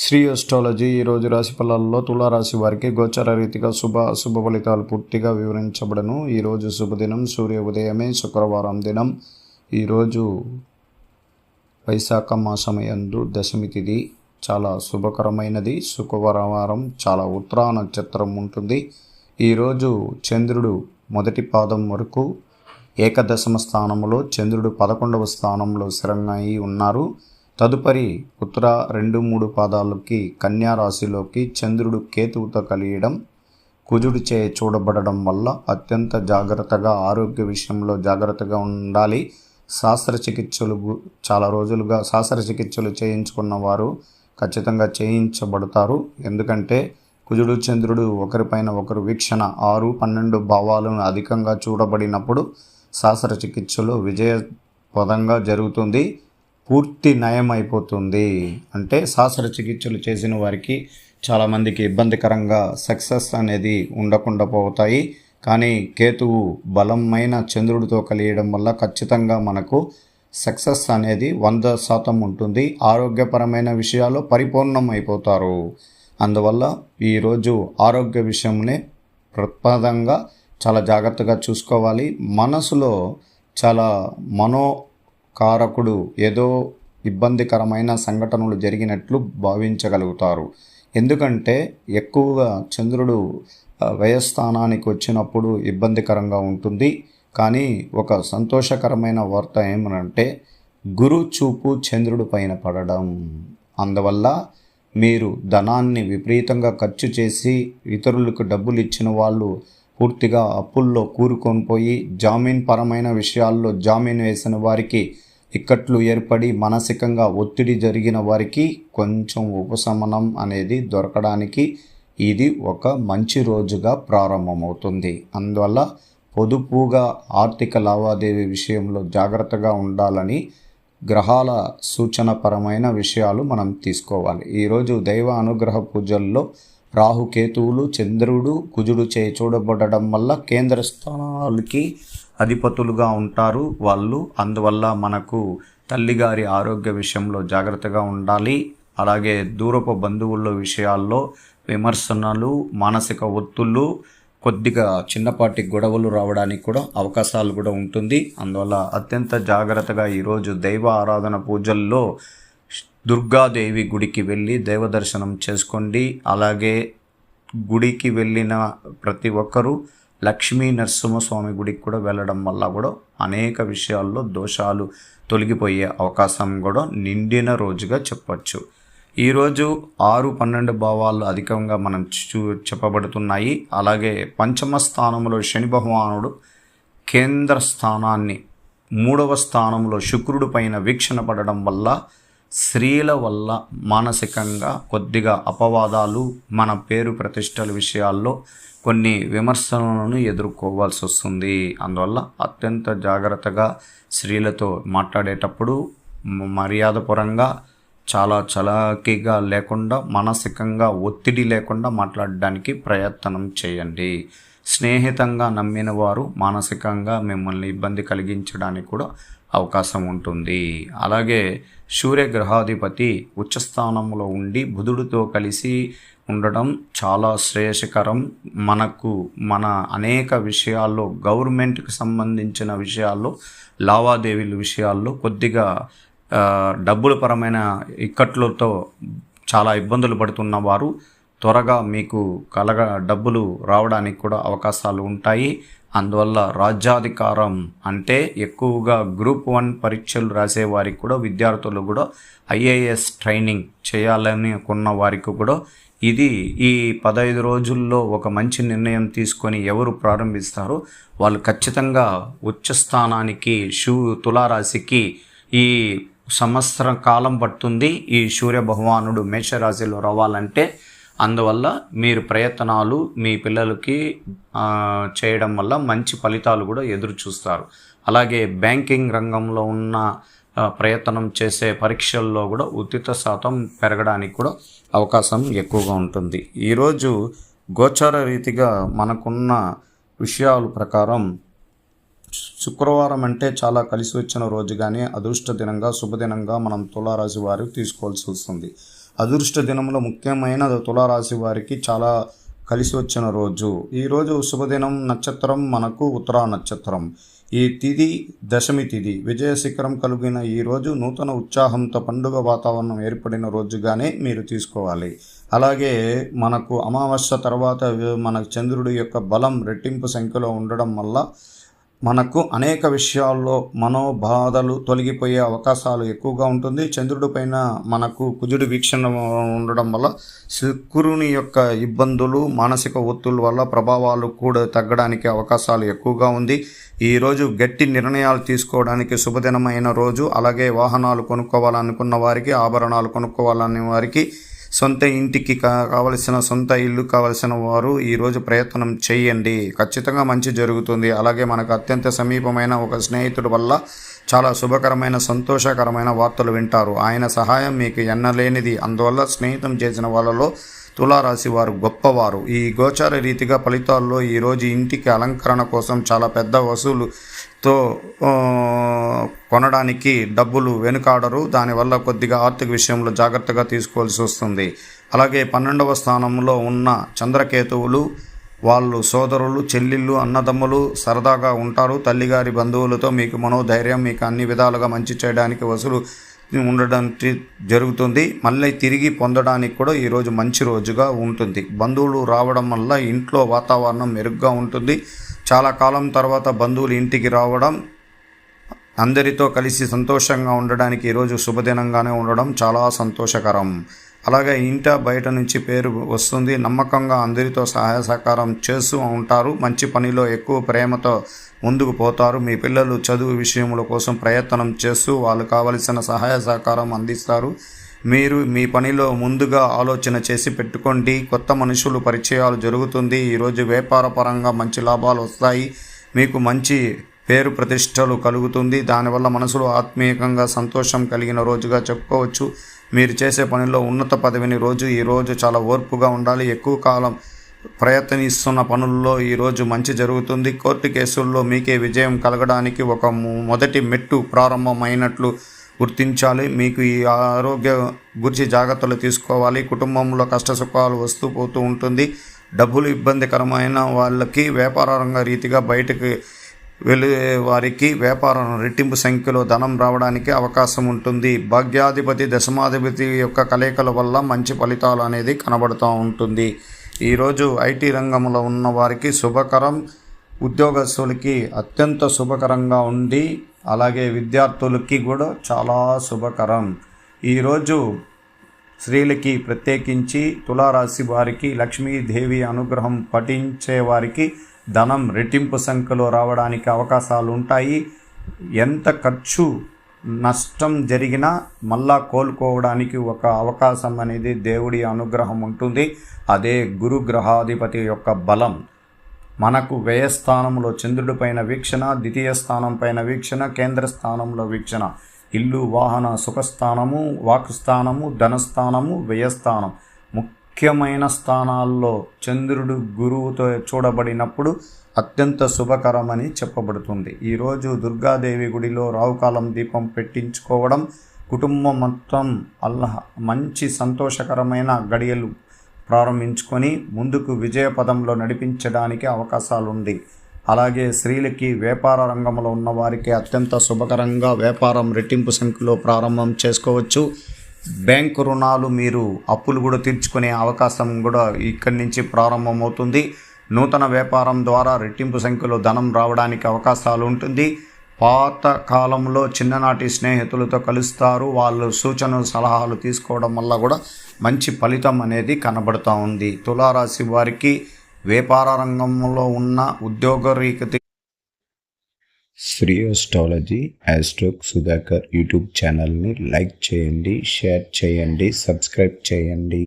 Shri astrology ఈరోజు రాశి ఫలాల్లో తులారాశి వారికి గోచర రీతిగా శుభ ఫలితాలు పూర్తిగా వివరించబడను. ఈరోజు శుభదినం, సూర్య ఉదయమే శుక్రవారం దినం. ఈరోజు వైశాఖ మాసమయందు దశమి తిథి, చాలా శుభకరమైనది. శుక్రవారం చాలా ఉత్తరా నక్షత్రం ఉంటుంది. ఈరోజు చంద్రుడు మొదటి పాదం వరకు ఏకదశమ స్థానంలో, చంద్రుడు 11వ స్థానంలో స్థిరంగా ఉన్నారు. తదుపరి ఉత్తర 2-3 పాదాలకి కన్యా రాశిలోకి చంద్రుడు కేతువుతో కలియడం, కుజుడు చే చూడబడడం వల్ల అత్యంత జాగ్రత్తగా, ఆరోగ్య విషయంలో జాగ్రత్తగా ఉండాలి. చాలా రోజులుగా శస్త్రచికిత్సలు చేయించుకున్న వారు ఖచ్చితంగా చేయించబడతారు. ఎందుకంటే కుజుడు చంద్రుడు ఒకరిపైన ఒకరు వీక్షణ 6-12 భావాలను అధికంగా చూడబడినప్పుడు శస్త్రచికిత్సలో విజయపదంగా జరుగుతుంది, పూర్తి నయం అయిపోతుంది. అంటే శస్త్రచికిత్సలు చేసిన వారికి చాలామందికి ఇబ్బందికరంగా సక్సెస్ అనేది ఉండకుండా పోతాయి. కానీ కేతువు బలమైన చంద్రుడితో కలియడం వల్ల ఖచ్చితంగా మనకు సక్సెస్ అనేది 100% ఉంటుంది. ఆరోగ్యపరమైన విషయాల్లో పరిపూర్ణం అయిపోతారు. అందువల్ల ఈరోజు ఆరోగ్య విషయంలో ప్రప్రదంగా చాలా జాగ్రత్తగా చూసుకోవాలి. మనసులో చాలా కారకుడు ఏదో ఇబ్బందికరమైన సంఘటనలు జరిగినట్లు భావించగలుగుతారు. ఎందుకంటే ఎక్కువగా చంద్రుడు వ్యయస్థానానికి వచ్చినప్పుడు ఇబ్బందికరంగా ఉంటుంది. కానీ ఒక సంతోషకరమైన వార్త ఏమనంటే గురు చూపు చంద్రుడి పైన పడడం. అందువల్ల మీరు ధనాన్ని విపరీతంగా ఖర్చు చేసి ఇతరులకు డబ్బులు ఇచ్చిన వాళ్ళు పూర్తిగా అప్పుల్లో కూరుకొని పోయి, జామీన్ పరమైన విషయాల్లో జామీన్ వేసిన వారికి ఇక్కట్లు ఏర్పడి మానసికంగా ఒత్తిడి జరిగిన వారికి కొంచెం ఉపశమనం అనేది దొరకడానికి ఇది ఒక మంచి రోజుగా ప్రారంభమవుతుంది. అందువల్ల పొదుపుగా ఆర్థిక లావాదేవీ విషయంలో జాగ్రత్తగా ఉండాలని గ్రహాల సూచనపరమైన విషయాలు మనం తీసుకోవాలి. ఈరోజు దైవ అనుగ్రహ పూజల్లో రాహుకేతువులు, చంద్రుడు, కుజుడు చే చూడబడడం వల్ల కేంద్ర స్థానాలకి అధిపతులుగా ఉంటారు వాళ్ళు. అందువల్ల మనకు తల్లిగారి ఆరోగ్య విషయంలో జాగ్రత్తగా ఉండాలి. అలాగే దూరపు బంధువుల విషయాల్లో విమర్శనలు, మానసిక ఒత్తుళ్ళు, కొద్దిగా చిన్నపాటి గొడవలు రావడానికి కూడా అవకాశాలు కూడా ఉంటుంది. అందువల్ల అత్యంత జాగ్రత్తగా ఈరోజు దైవ ఆరాధన పూజల్లో దుర్గాదేవి గుడికి వెళ్ళి దైవ దర్శనం చేసుకోండి. అలాగే గుడికి వెళ్ళిన ప్రతి ఒక్కరూ లక్ష్మీ నరసింహస్వామి గుడికి కూడా వెళ్ళడం వల్ల కూడా అనేక విషయాల్లో దోషాలు తొలగిపోయే అవకాశం కూడా నిండిన రోజుగా చెప్పచ్చు. ఈరోజు 6-12 భావాలు అధికంగా మనం చెప్పబడుతున్నాయి. అలాగే పంచమ స్థానంలో శని భగవానుడు కేంద్ర స్థానాన్ని 3వ స్థానంలో శుక్రుడి పైన వీక్షణ పడడం వల్ల స్త్రీల వల్ల మానసికంగా కొద్దిగా అపవాదాలు, మన పేరు ప్రతిష్టల విషయాల్లో కొన్ని విమర్శలను ఎదుర్కోవాల్సి వస్తుంది. అందువల్ల అత్యంత జాగ్రత్తగా స్త్రీలతో మాట్లాడేటప్పుడు మర్యాదపరంగా, చాలా చలాకీగా లేకుండా, మానసికంగా ఒత్తిడి లేకుండా మాట్లాడడానికి ప్రయత్నం చేయండి. స్నేహితంగా నమ్మిన వారు మానసికంగా మిమ్మల్ని ఇబ్బంది కలిగించడానికి కూడా అవకాశం ఉంటుంది. అలాగే సూర్యగ్రహాధిపతి ఉచ్చస్థానంలో ఉండి బుధుడితో కలిసి ఉండడం చాలా శ్రేయస్కరం. మన అనేక విషయాల్లో, గవర్నమెంట్కి సంబంధించిన విషయాల్లో, లావాదేవీల విషయాల్లో కొద్దిగా డబ్బుల పరమైన ఇక్కట్లతో చాలా ఇబ్బందులు పడుతున్న వారు త్వరగా మీకు డబ్బులు రావడానికి కూడా అవకాశాలు ఉంటాయి. అందువల్ల రాజ్యాధికారం అంటే ఎక్కువగా గ్రూప్ 1 పరీక్షలు రాసే వారికి కూడా, విద్యార్థులు కూడా IAS ట్రైనింగ్ చేయాలని కొన్న వారికి కూడా ఇది ఈ 15 రోజుల్లో ఒక మంచి నిర్ణయం తీసుకొని ఎవరు ప్రారంభిస్తారో వాళ్ళు ఖచ్చితంగా ఉచ్చస్థానానికి తులారాశికి ఈ సంవత్సరం కాలం పడుతుంది ఈ సూర్య భగవానుడు మేషరాశిలో రావాలంటే. అందువల్ల మీరు ప్రయత్నాలు మీ పిల్లలకి చేయడం వల్ల మంచి ఫలితాలు కూడా ఎదురు చూస్తారు. అలాగే బ్యాంకింగ్ రంగంలో ఉన్న ప్రయత్నం చేసే పరీక్షల్లో కూడా ఉత్తీర్ణత శాతం పెరగడానికి కూడా అవకాశం ఎక్కువగా ఉంటుంది. ఈరోజు గోచార రీతిగా మనకున్న విషయాల ప్రకారం శుక్రవారం అంటే చాలా కలిసి వచ్చిన రోజుగానే అదృష్ట దినంగా, శుభదినంగా మనం తులారాశి వారు తీసుకోవాల్సి వస్తుంది. అదృష్ట దినంలో ముఖ్యమైన తులారాశి వారికి చాలా కలిసి వచ్చిన రోజు. ఈరోజు శుభదినం. నక్షత్రం మనకు ఉత్తరా నక్షత్రం. ఈ తిథి దశమి తిథి. విజయ శిఖరం కలిగిన ఈ రోజు నూతన ఉత్సాహంతో పండుగ వాతావరణం ఏర్పడిన రోజుగానే మీరు తీసుకోవాలి. అలాగే మనకు అమావాస్య తర్వాత మన చంద్రుడి యొక్క బలం రెట్టింపు సంఖ్యలో ఉండడం వల్ల మనకు అనేక విషయాల్లో మనోబాధలు తొలగిపోయే అవకాశాలు ఎక్కువగా ఉంటుంది. చంద్రుడి పైన మనకు కుజుడి వీక్షణ ఉండడం వల్ల శుక్రుని యొక్క ఇబ్బందులు, మానసిక ఒత్తిళ్ల వల్ల ప్రభావాలు కూడా తగ్గడానికి అవకాశాలు ఎక్కువగా ఉంది. ఈరోజు గట్టి నిర్ణయాలు తీసుకోవడానికి శుభదినమైన రోజు. అలాగే వాహనాలు కొనుక్కోవాలనుకున్న వారికి, ఆభరణాలు కొనుక్కోవాలనే వారికి, సొంత ఇంటికి కావలసిన సొంత ఇల్లు కావలసిన వారు ఈరోజు ప్రయత్నం చేయండి. ఖచ్చితంగా మంచి జరుగుతుంది. అలాగే మనకు అత్యంత సమీపమైన ఒక స్నేహితుడి వల్ల చాలా శుభకరమైన సంతోషకరమైన వార్తలు వింటారు. ఆయన సహాయం మీకు ఎన్నలేనిది. అందువల్ల స్నేహితం చేసిన వాళ్ళలో తులారాశి వారు గొప్పవారు. ఈ గోచార రీతిగా ఫలితాల్లో ఈరోజు ఇంటికి అలంకరణ కోసం చాలా పెద్ద వసూలుతో కొనడానికి డబ్బులు వెనుకాడరు. దానివల్ల కొద్దిగా ఆర్థిక విషయంలో జాగ్రత్తగా తీసుకోవాల్సి వస్తుంది. అలాగే 12వ స్థానంలో ఉన్న చంద్రకేతువులు వాళ్ళు సోదరులు, చెల్లెళ్ళు, అన్నదమ్ములు సరదాగా ఉంటారు. తల్లిగారి బంధువులతో మీకు మనోధైర్యం, మీకు అన్ని విధాలుగా మంచి చేయడానికి వసూలు ఉండడానికి జరుగుతుంది. మళ్ళీ తిరిగి పొందడానికి కూడా ఈరోజు మంచి రోజుగా ఉంటుంది. బంధువులు రావడం వల్ల ఇంట్లో వాతావరణం మెరుగ్గా ఉంటుంది. చాలా కాలం తర్వాత బంధువులు ఇంటికి రావడం, అందరితో కలిసి సంతోషంగా ఉండడానికి ఈరోజు శుభదినంగానే ఉండడం చాలా సంతోషకరం. అలాగే ఇంట బయట నుంచి పేరు వస్తుంది. నమ్మకంగా అందరితో సహాయ సహకారం చేస్తూ ఉంటారు. మంచి పనిలో ఎక్కువ ప్రేమతో ముందుకు పోతారు. మీ పిల్లలు చదువు విషయముల కోసం ప్రయత్నం చేస్తూ వాళ్ళు కావలసిన సహాయ సహకారం అందిస్తారు. మీరు మీ పనిలో ముందుగా ఆలోచన చేసి పెట్టుకోండి. కొత్త మనుషులు పరిచయాలు జరుగుతుంది. ఈరోజు వ్యాపార పరంగా మంచి లాభాలు వస్తాయి. మీకు మంచి పేరు ప్రతిష్టలు కలుగుతుంది. దానివల్ల మనసులో ఆత్మీయంగా సంతోషం కలిగిన రోజుగా చెప్పుకోవచ్చు. మీరు చేసే పనిలో ఉన్నత పదవిని ఈరోజు చాలా ఓర్పుగా ఉండాలి. ఎక్కువ కాలం ప్రయత్నిస్తున్న పనుల్లో ఈరోజు మంచి జరుగుతుంది. కోర్టు కేసుల్లో మీకే విజయం కలగడానికి ఒక మొదటి మెట్టు ప్రారంభమైనట్లు గుర్తించాలి. మీకు ఈ ఆరోగ్య గురించి జాగ్రత్తలు తీసుకోవాలి. కుటుంబంలో కష్టసుఖాలు వస్తూ పోతూ ఉంటుంది. డబ్బులు ఇబ్బందికరమైన వాళ్ళకి వ్యాపార రంగ రీతిగా బయటకు వెళ్ళే వారికి వ్యాపారం రెట్టింపు సంఖ్యలో ధనం రావడానికి అవకాశం ఉంటుంది. భాగ్యాధిపతి, దశమాధిపతి యొక్క కలయికల వల్ల మంచి ఫలితాలు అనేది కనబడుతూ ఉంటుంది. ఈరోజు ఐటీ రంగంలో ఉన్న వారికి శుభకరం. ఉద్యోగస్తులకి అత్యంత శుభకరంగా ఉంది. అలాగే విద్యార్థులకి కూడా చాలా శుభకరం. ఈరోజు స్త్రీలకి ప్రత్యేకించి తులారాశి వారికి లక్ష్మీదేవి అనుగ్రహం పఠించే వారికి ధనం రెట్టింపు సంఖ్యలో రావడానికి అవకాశాలు ఉంటాయి. ఎంత ఖర్చు నష్టం జరిగినా మళ్ళా కోలుకోవడానికి ఒక అవకాశం అనేది దేవుడి అనుగ్రహం ఉంటుంది. అదే గురు గ్రహాధిపతి యొక్క బలం. మనకు వ్యయస్థానంలో చంద్రుడి పైన వీక్షణ, ద్వితీయ స్థానం పైన వీక్షణ, కేంద్ర స్థానంలో వీక్షణ, ఇల్లు, వాహన, సుఖస్థానము, వాక్స్థానము, ధనస్థానము, వ్యయస్థానం ముఖ్యమైన స్థానాల్లో చంద్రుడు గురువుతో చూడబడినప్పుడు అత్యంత శుభకరమని చెప్పబడుతుంది. ఈరోజు దుర్గాదేవి గుడిలో రావుకాలం దీపం పెట్టించుకోవడం కుటుంబం మొత్తం మంచి సంతోషకరమైన గడియలు ప్రారంభించుకొని ముందుకు విజయపదంలో నడిపించడానికి అవకాశాలు ఉంది. అలాగే స్త్రీలకి వ్యాపార రంగంలో ఉన్న వారికి అత్యంత శుభకరంగా వ్యాపారం రెట్టింపు సంఖ్యలో ప్రారంభం చేసుకోవచ్చు. బ్యాంకు రుణాలు మీరు అప్పులు కూడా తీర్చుకునే అవకాశం కూడా ఇక్కడి నుంచి ప్రారంభమవుతుంది. నూతన వ్యాపారం ద్వారా రెట్టింపు సంఖ్యలో ధనం రావడానికి అవకాశాలు ఉంటుంది. పాత కాలంలో చిన్ననాటి స్నేహితులతో కలుస్తారు. వాళ్ళు సూచనలు సలహాలు తీసుకోవడం వల్ల కూడా మంచి ఫలితం అనేది కనబడుతూ ఉంది. తులారాశి వారికి వ్యాపార రంగంలో ఉన్న ఉద్యోగరీకత శ్రీ ఆస్ట్రాలజీ ఆస్ట్రోక్ సుధాకర్ యూట్యూబ్ ఛానల్ని లైక్ చేయండి, షేర్ చేయండి, సబ్స్క్రైబ్ చేయండి.